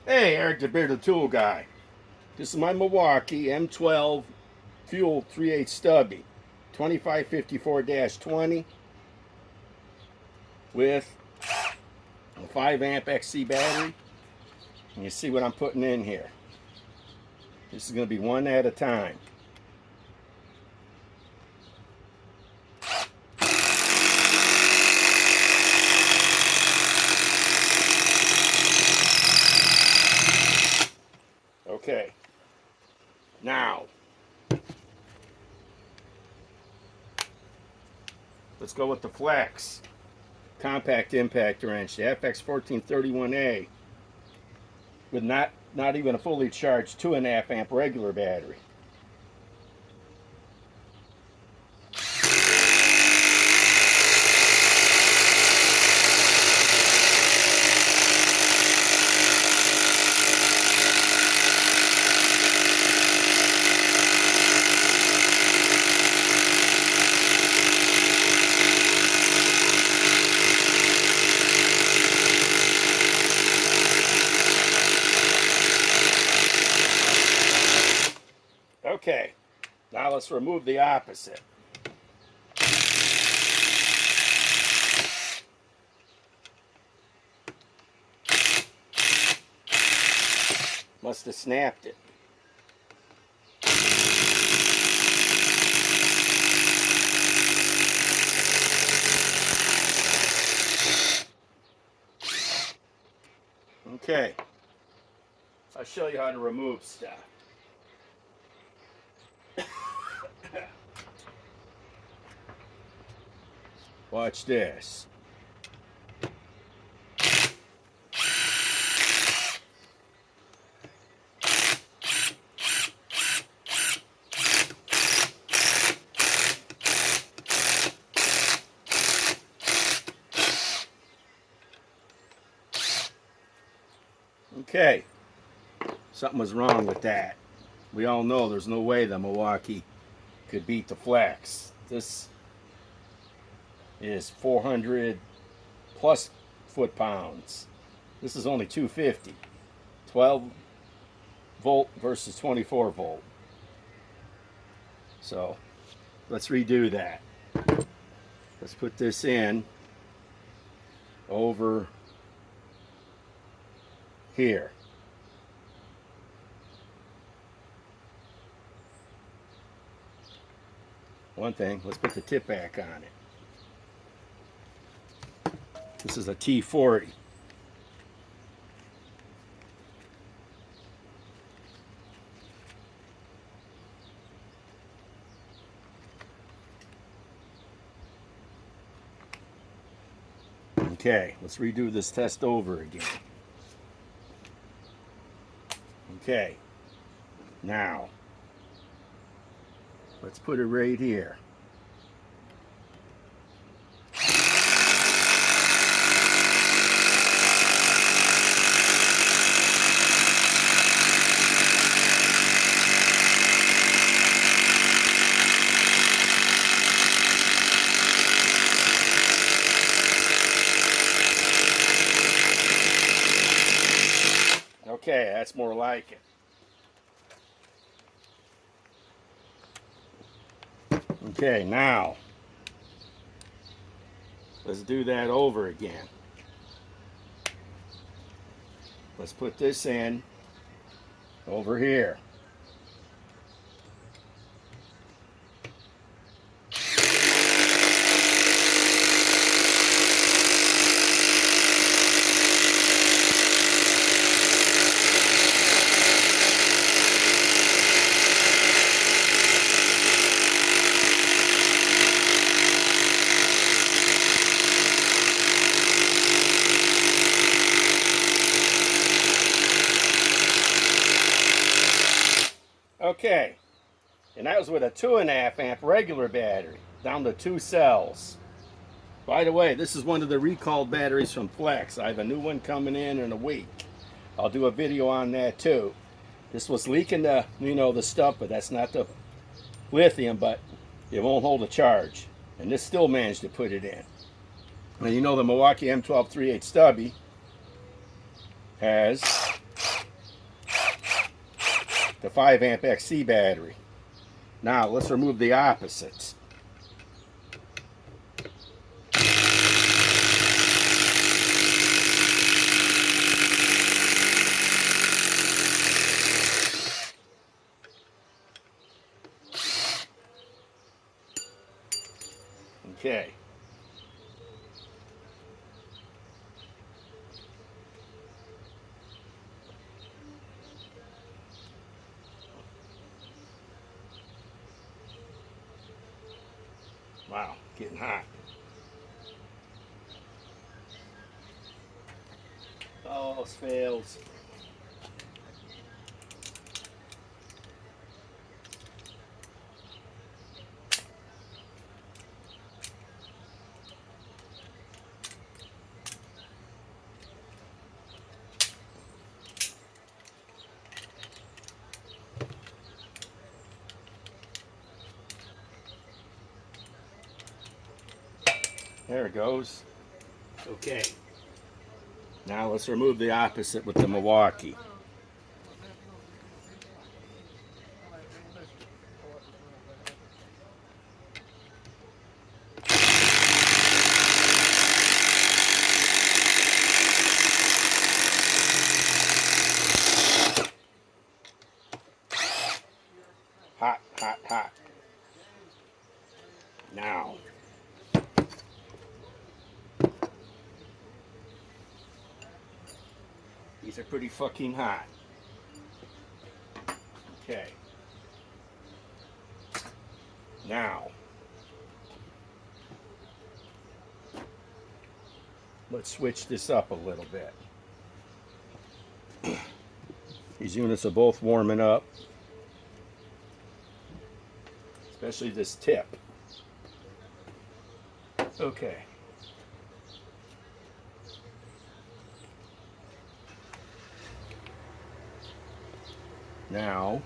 Hey, Eric the Bearded Tool Guy. This is my Milwaukee M12 Fuel 3/8 Stubby 2554-20 with a 5 amp XC battery. And you see what I'm putting in here. This is going to be one at a time. Okay, now let's go with the Flex compact impact wrench, the FX1431A, with not even a fully charged 2.5 amp regular battery. Okay, now let's remove the opposite. Must have snapped it. Okay, I'll show you how to remove stuff. Watch this. Okay, something was wrong with that. We all know there's no way the Milwaukee could beat the Flex. This is 400 plus foot-pounds. This is only 250. 12 volt versus 24 volt. So let's redo that. Let's put this in over here. One thing, let's put the tip back on it. This is a T40. Okay, let's redo this test over again. Okay, now let's put it right here. Okay, that's more like it. Okay, now let's do that over again. Let's put this in over here. Okay, and that was with a 2.5 amp regular battery, down to 2 cells. By the way, this is one of the recalled batteries from Flex. I have a new one coming in a week. I'll do a video on that too. This was leaking the, the stuff, but that's not the lithium, but it won't hold a charge. And this still managed to put it in. Now, the Milwaukee M12 3/8 Stubby has the 5 amp XC battery. Now let's remove the opposites. Okay. Wow, getting hot. Almost fails. There it goes. Okay. Now let's remove the opposite with the Milwaukee. Hot, hot, hot. Now. These are pretty fucking hot. Okay. Now. Let's switch this up a little bit. These units are both warming up. Especially this tip. Okay. Now,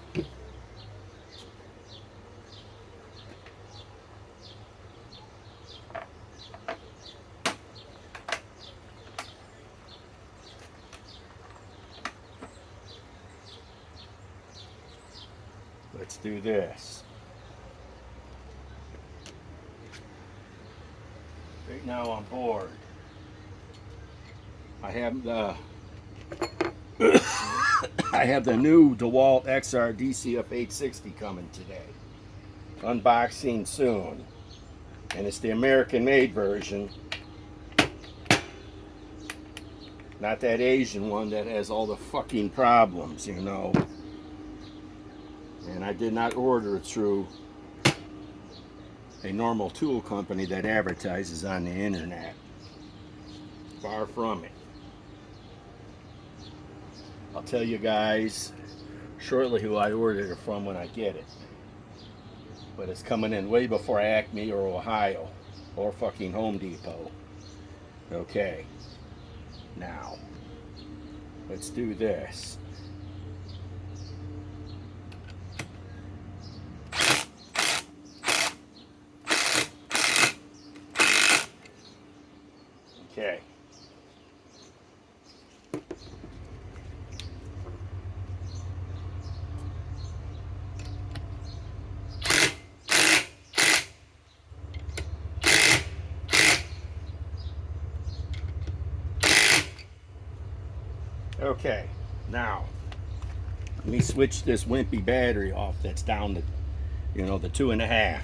let's do this. Right now I'm bored. I have the I have the new DeWalt XR DCF 860 coming today. Unboxing soon. And it's the American made version. Not that Asian one that has all the fucking problems, you know. And I did not order it through a normal tool company that advertises on the internet. Far from it. I'll tell you guys shortly who I ordered it from when I get it. But it's coming in way before Acme or Ohio or fucking Home Depot. Okay. Now, let's do this. Okay. Okay, now let me switch this wimpy battery off that's down to, you know, the 2.5.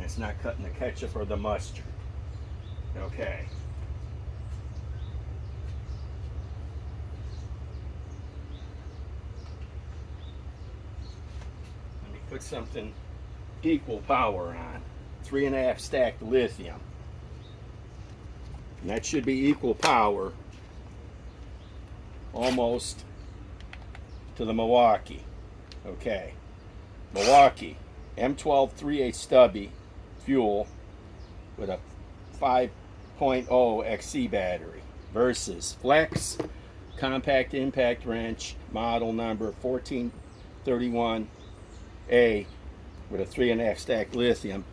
It's not cutting the ketchup or the mustard. Okay. Let me put something equal power on. 3.5 stacked lithium. And that should be equal power almost to the Milwaukee. Okay. Milwaukee M12 3/8 stubby fuel with a 5.0 XC battery versus Flex compact impact wrench model number 1431A with a 3.5 stack lithium,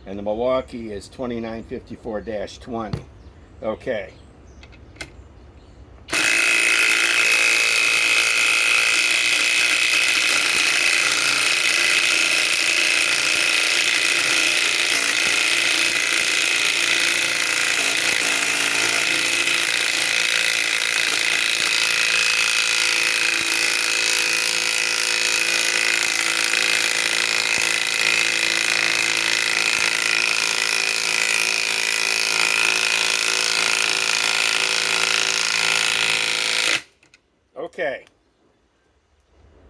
and the Milwaukee is 2954-20. Okay. Okay.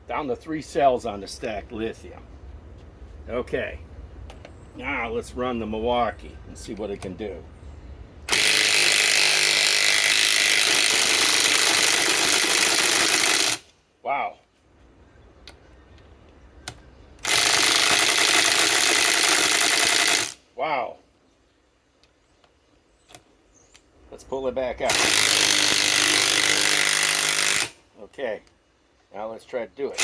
Down to 3 cells on the stacked lithium. Okay. Now let's run the Milwaukee and see what it can do. Wow. Wow. Let's pull it back out. Okay. Now let's try to do it.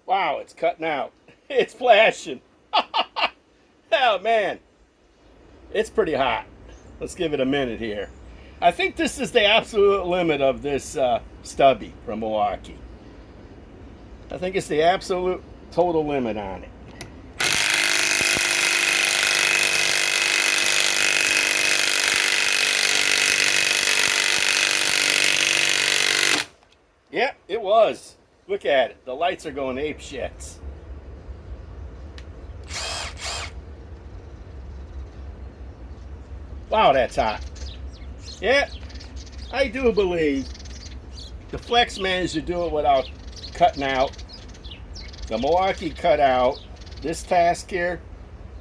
Wow, it's cutting out. It's flashing. Oh man, it's pretty hot. Let's give it a minute here. I think this is the absolute limit of this Stubby from Milwaukee. I think it's the absolute total limit on it. Yep, it was. Look at it. The lights are going ape shits. Wow, that's hot. Yeah, I do believe the Flex managed to do it without cutting out. The Milwaukee cut out. This task here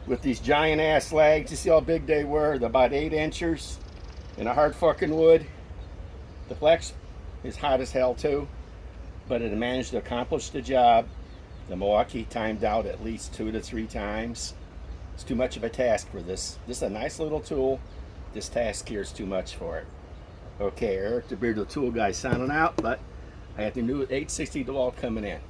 with these giant ass lags, you see how big they were? They're about 8 inches in a hard fucking wood. The Flex is hot as hell too, but it managed to accomplish the job. The Milwaukee timed out at least 2 to 3 times. It's too much of a task for this. This is a nice little tool. This task here is too much for it. Okay, Eric the Bearded Tool Guy signing out, but I have the new 860 DeWalt coming in.